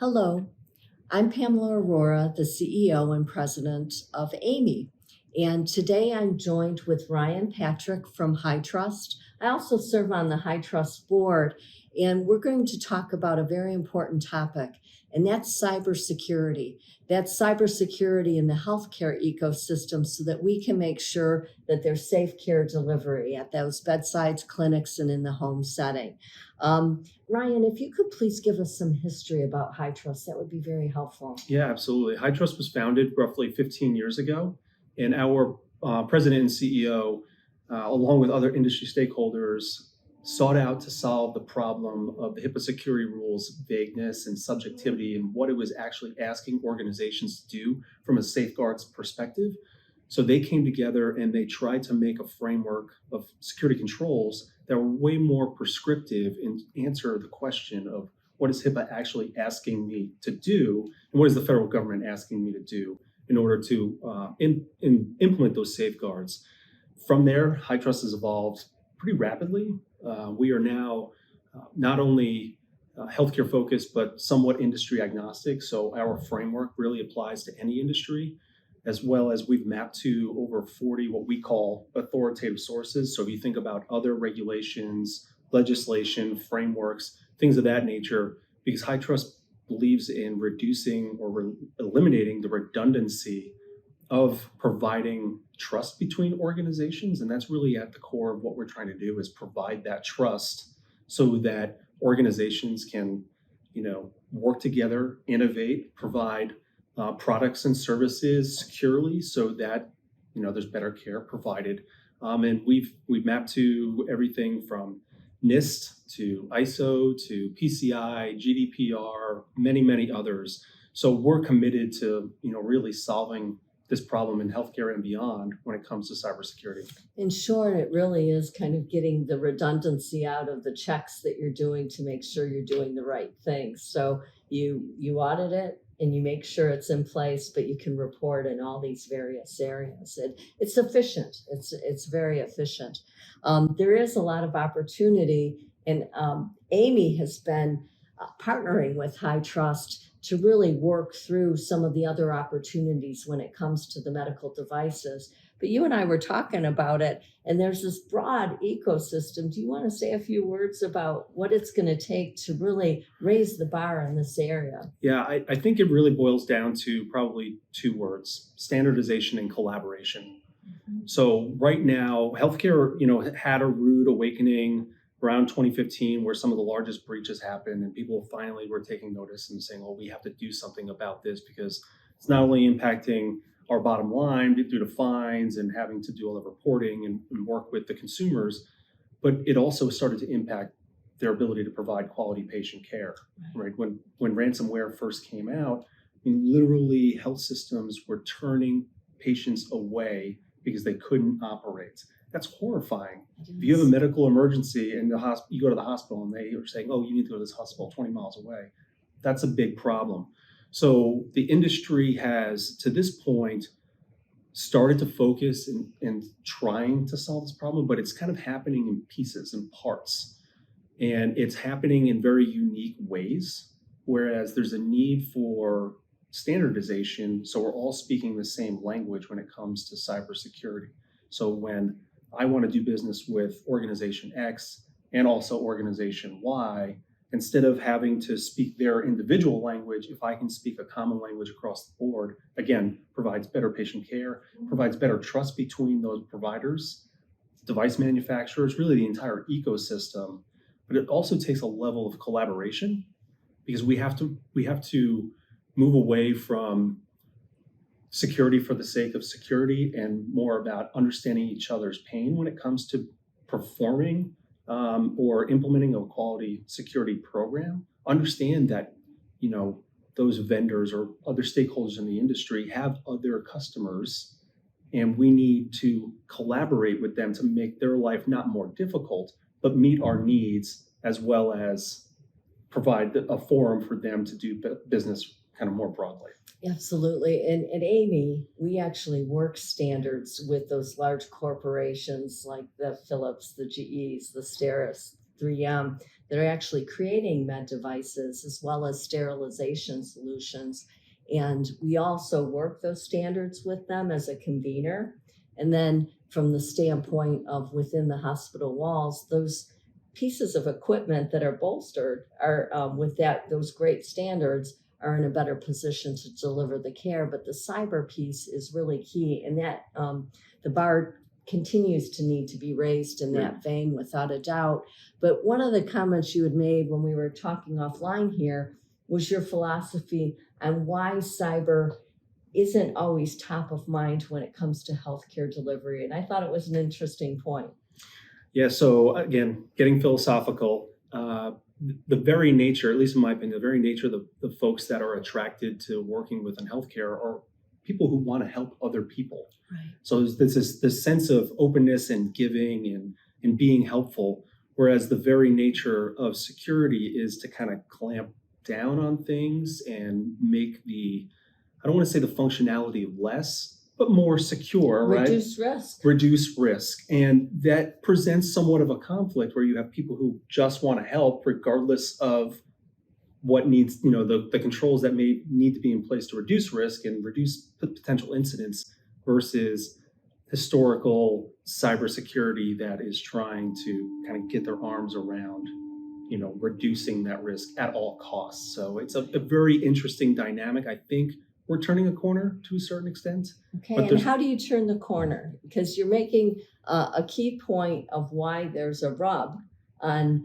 Hello, I'm Pamela Arora, the CEO and president of AAMI. And today I'm joined with Ryan Patrick from HITRUST. I also serve on the HITRUST board, and we're going to talk about a very important topic, and that's cybersecurity. That's cybersecurity in the healthcare ecosystem so that we can make sure that there's safe care delivery at those bedsides, clinics, and in the home setting. Ryan, if you could please give us some history about HITRUST, that would be very helpful. Yeah, absolutely. HITRUST was founded roughly 15 years ago, and our president and CEO, along with other industry stakeholders, sought out to solve the problem of the HIPAA security rules, vagueness and subjectivity, and what it was actually asking organizations to do from a safeguards perspective. So they came together and they tried to make a framework of security controls that were way more prescriptive and answer the question of what is HIPAA actually asking me to do, and what is the federal government asking me to do in order to implement those safeguards. From there, HITRUST has evolved pretty rapidly. We are now not only healthcare focused, but somewhat industry agnostic. So our framework really applies to any industry, as well as we've mapped to over 40 what we call authoritative sources. So if you think about other regulations, legislation, frameworks, things of that nature, because HITRUST believes in reducing or eliminating the redundancy of providing trust between organizations. And that's really at the core of what we're trying to do, is provide that trust so that organizations can, work together, innovate, provide products and services securely so that, there's better care provided. And we've mapped to everything from NIST to ISO to PCI, GDPR, many others. So we're committed to, really solving this problem in healthcare and beyond when it comes to cybersecurity. In short, it really is kind of getting the redundancy out of the checks that you're doing to make sure you're doing the right things. So you audit it and you make sure it's in place, but you can report in all these various areas. It's efficient. It's very efficient. There is a lot of opportunity, and AAMI has been partnering with HITRUST to really work through some of the other opportunities when it comes to the medical devices. But you and I were talking about it, and there's this broad ecosystem. Do you want to say a few words about what it's going to take to really raise the bar in this area? Yeah, I think it really boils down to probably two words: standardization and collaboration. Mm-hmm. So right now, healthcare, had a rude awakening around 2015, where some of the largest breaches happened, and people finally were taking notice and saying, "Oh, we have to do something about this because it's not only impacting our bottom line due to fines and having to do all the reporting and work with the consumers, but it also started to impact their ability to provide quality patient care." Right? When ransomware first came out, literally health systems were turning patients away because they couldn't operate. That's horrifying. If you have a medical emergency and you go to the hospital and they are saying, "Oh, you need to go to this hospital 20 miles away," that's a big problem. So the industry has, to this point, started to focus in trying to solve this problem, but it's kind of happening in pieces and parts. And it's happening in very unique ways, whereas there's a need for standardization, so we're all speaking the same language when it comes to cybersecurity. So when I want to do business with organization X and also organization Y, instead of having to speak their individual language, if I can speak a common language across the board, again, provides better patient care, provides better trust between those providers, device manufacturers, really the entire ecosystem. But it also takes a level of collaboration, because we have to move away from security for the sake of security and more about understanding each other's pain when it comes to performing or implementing a quality security program. Understand that, those vendors or other stakeholders in the industry have other customers, and we need to collaborate with them to make their life not more difficult, but meet our needs, as well as provide a forum for them to do business kind of more broadly. Absolutely. And at AAMI, we actually work standards with those large corporations like the Philips, the GEs, the 3M that are actually creating med devices as well as sterilization solutions. And we also work those standards with them as a convener. And then from the standpoint of within the hospital walls, those pieces of equipment that are bolstered are with those great standards are in a better position to deliver the care. But the cyber piece is really key, and that the bar continues to need to be raised in that vein without a doubt. But one of the comments you had made when we were talking offline here was your philosophy on why cyber isn't always top of mind when it comes to healthcare delivery. And I thought it was an interesting point. Yeah, so again, getting philosophical, the very nature, at least in my opinion, the very nature of the folks that are attracted to working within healthcare are people who want to help other people. Right. So there's this sense of openness and giving and being helpful, whereas the very nature of security is to kind of clamp down on things and make I don't want to say the functionality less, but more secure, right? Reduce risk. And that presents somewhat of a conflict where you have people who just want to help regardless of what needs, the controls that may need to be in place to reduce risk and reduce potential incidents versus historical cybersecurity that is trying to kind of get their arms around, reducing that risk at all costs. So it's a very interesting dynamic. I think we're turning a corner to a certain extent. Okay, and how do you turn the corner? Because you're making a key point of why there's a rub on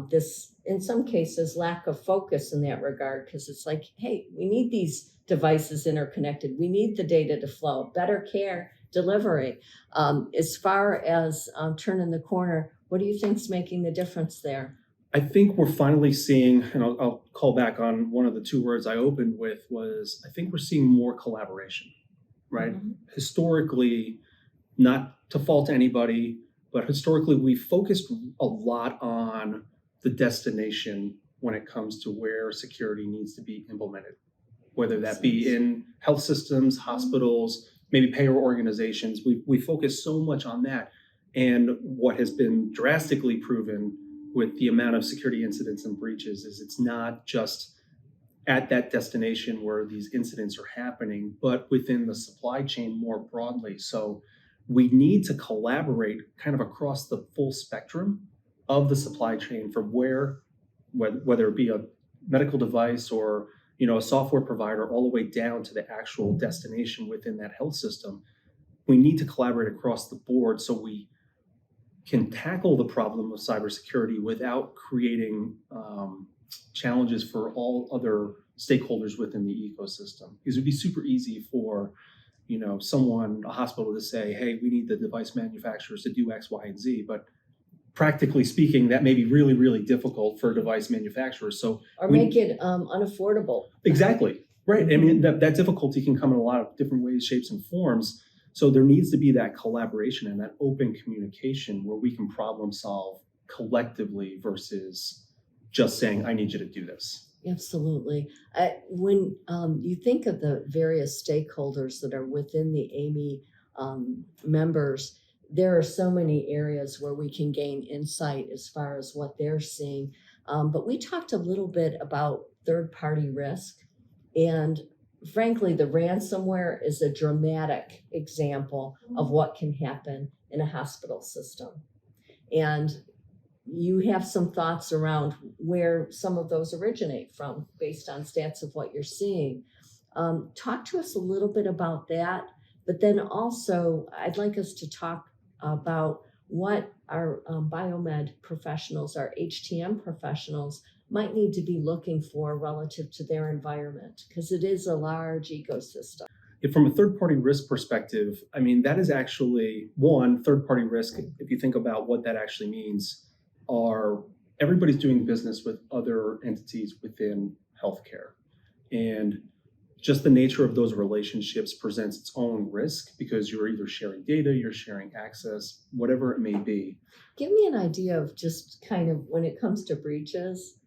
this, in some cases, lack of focus in that regard, because it's like, hey, we need these devices interconnected. We need the data to flow, better care delivery. As far as turning the corner, what do you think is making the difference there? I think we're finally seeing, and I'll call back on one of the two words I opened with was, I think we're seeing more collaboration, right? Mm-hmm. Historically, not to fault anybody, but historically we focused a lot on the destination when it comes to where security needs to be implemented, whether that be in health systems, hospitals, maybe payer organizations. We focus so much on that. And what has been drastically proven with the amount of security incidents and breaches is it's not just at that destination where these incidents are happening, but within the supply chain more broadly. So we need to collaborate kind of across the full spectrum of the supply chain from whether it be a medical device or a software provider, all the way down to the actual destination within that health system. We need to collaborate across the board so we can tackle the problem of cybersecurity without creating challenges for all other stakeholders within the ecosystem. Because it'd be super easy for, a hospital to say, hey, we need the device manufacturers to do X, Y, and Z. But practically speaking, that may be really, really difficult for device manufacturers. Make it unaffordable. Exactly. Right. I mean, that difficulty can come in a lot of different ways, shapes, and forms. So there needs to be that collaboration and that open communication where we can problem solve collectively versus just saying, I need you to do this. Absolutely. When you think of the various stakeholders that are within the AAMI members, there are so many areas where we can gain insight as far as what they're seeing. But we talked a little bit about third-party risk. And frankly, the ransomware is a dramatic example of what can happen in a hospital system. And you have some thoughts around where some of those originate from based on stats of what you're seeing. Talk to us a little bit about that, but then also I'd like us to talk about what our biomed professionals, our HTM professionals might need to be looking for relative to their environment, because it is a large ecosystem. From a third-party risk perspective, I mean, that is actually one third-party risk. If you think about what that actually means, are everybody's doing business with other entities within healthcare. And just the nature of those relationships presents its own risk because you're either sharing data, you're sharing access, whatever it may be. Give me an idea of just kind of when it comes to breaches,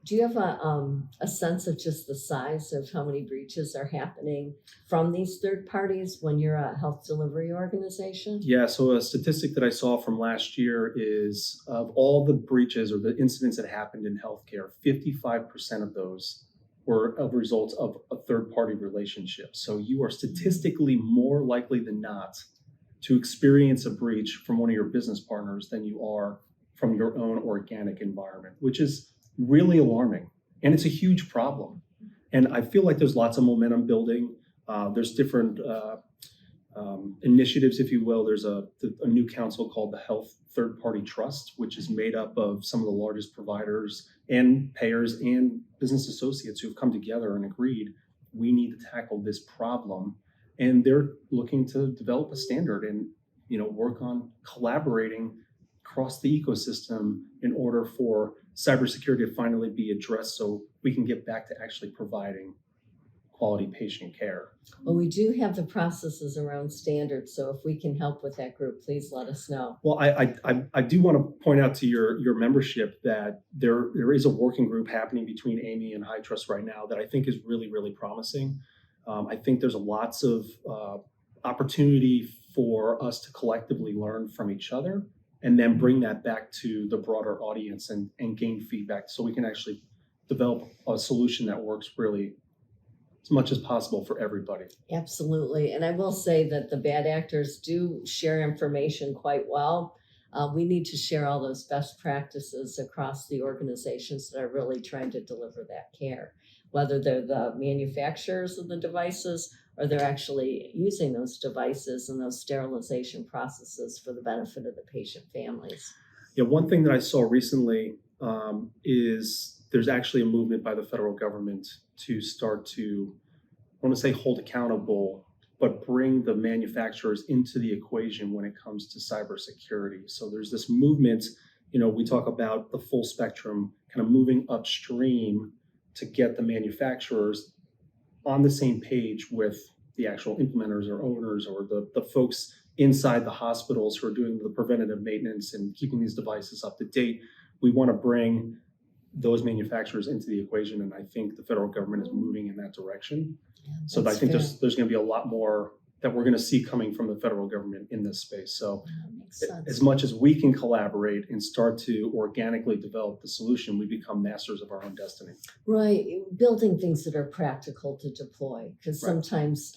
Do you have a sense of just the size of how many breaches are happening from these third parties when you're a health delivery organization? Yeah, so a statistic that I saw from last year is of all the breaches or the incidents that happened in healthcare, 55% of those were a result of a third party relationship. So you are statistically more likely than not to experience a breach from one of your business partners than you are from your own organic environment, which is really alarming. And it's a huge problem. And I feel like there's lots of momentum building. There's different initiatives, if you will. There's a new council called the Health Third Party Trust, which is made up of some of the largest providers and payers and business associates who've come together and agreed we need to tackle this problem. And they're looking to develop a standard and work on collaborating across the ecosystem in order for cybersecurity to finally be addressed so we can get back to actually providing quality patient care. Well, we do have the processes around standards, so if we can help with that group, please let us know. Well, I do want to point out to your membership that there is a working group happening between AAMI and HITRUST right now that I think is really, really promising. I think there's lots of opportunity for us to collectively learn from each other and then bring that back to the broader audience and gain feedback so we can actually develop a solution that works really as much as possible for everybody. Absolutely. And I will say that the bad actors do share information quite well. We need to share all those best practices across the organizations that are really trying to deliver that care, whether they're the manufacturers of the devices or they're actually using those devices and those sterilization processes for the benefit of the patient families. Yeah, one thing that I saw recently is there's actually a movement by the federal government to start to, I want to say hold accountable, but bring the manufacturers into the equation when it comes to cybersecurity. So there's this movement, we talk about the full spectrum, kind of moving upstream to get the manufacturers on the same page with the actual implementers or owners or the folks inside the hospitals who are doing the preventative maintenance and keeping these devices up to date. We want to bring those manufacturers into the equation, and I think the federal government is moving in that direction. Yeah, So I think there's going to be a lot more that we're going to see coming from the federal government in this space. So as much as we can collaborate and start to organically develop the solution, we become masters of our own destiny. Right. Building things that are practical to deploy, because sometimes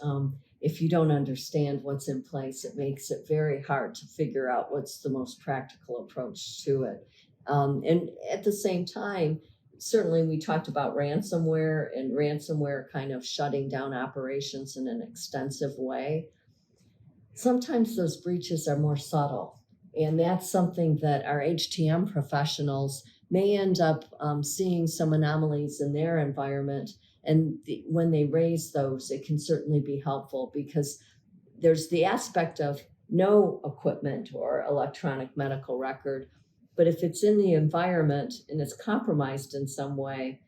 if you don't understand what's in place, it makes it very hard to figure out what's the most practical approach to it. And at the same time, certainly we talked about ransomware and ransomware kind of shutting down operations in an extensive way. Sometimes those breaches are more subtle, and that's something that our HTM professionals may end up seeing some anomalies in their environment. And when they raise those, it can certainly be helpful because there's the aspect of no equipment or electronic medical record. But if it's in the environment and it's compromised in some way,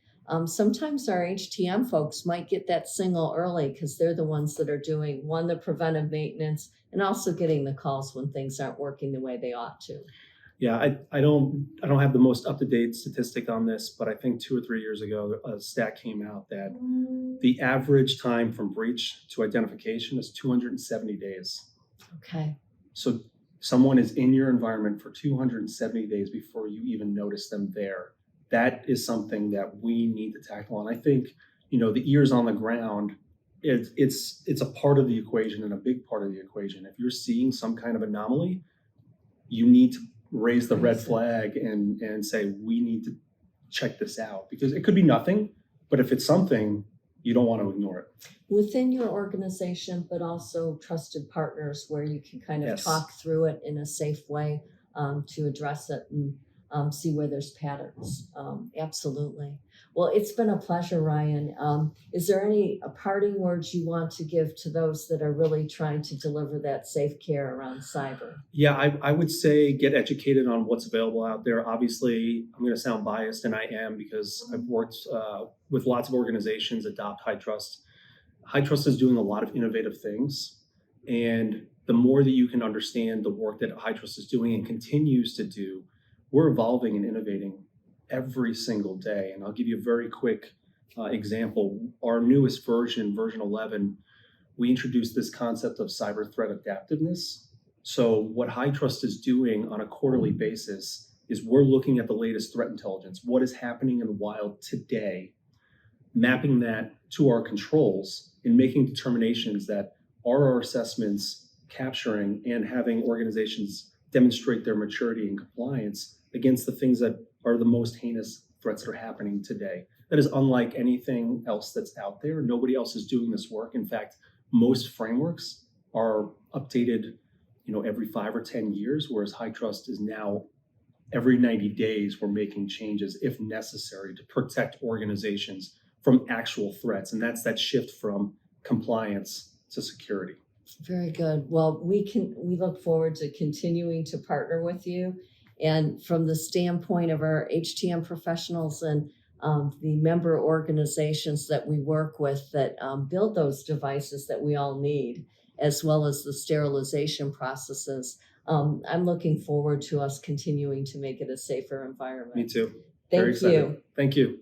sometimes our HTM folks might get that signal early because they're the ones that are doing, the preventive maintenance and also getting the calls when things aren't working the way they ought to. Yeah, I don't have the most up-to-date statistic on this, but I think 2 or 3 years ago, a stat came out that the average time from breach to identification is 270 days. Okay. So someone is in your environment for 270 days before you even notice them there. That is something that we need to tackle. And I think, the ears on the ground, it's a part of the equation and a big part of the equation. If you're seeing some kind of anomaly, you need to raise the red flag and say, we need to check this out, because it could be nothing, but if it's something, you don't want to ignore it. Within your organization, but also trusted partners where you can kind of talk through it in a safe way to address it and see where there's patterns. Absolutely. Well, it's been a pleasure, Ryan. Is there any parting words you want to give to those that are really trying to deliver that safe care around cyber? Yeah, I would say get educated on what's available out there. Obviously, I'm going to sound biased, and I am, because I've worked with lots of organizations adopt HITRUST. HITRUST is doing a lot of innovative things, and the more that you can understand the work that HITRUST is doing and continues to do, we're evolving and innovating every single day. And I'll give you a very quick example. Our newest version, version 11, we introduced this concept of cyber threat adaptiveness. So what HITRUST is doing on a quarterly basis is we're looking at the latest threat intelligence, what is happening in the wild today, mapping that to our controls and making determinations that are our assessments capturing and having organizations demonstrate their maturity and compliance against the things that are the most heinous threats that are happening today. That is unlike anything else that's out there. Nobody else is doing this work. In fact, most frameworks are updated, every 5 or 10 years, whereas HITRUST is now every 90 days we're making changes if necessary to protect organizations from actual threats. And that's that shift from compliance to security. Very good. Well, we look forward to continuing to partner with you. And from the standpoint of our HTM professionals and the member organizations that we work with that build those devices that we all need, as well as the sterilization processes, I'm looking forward to us continuing to make it a safer environment. Me too. Thank Very excited. you. Thank you.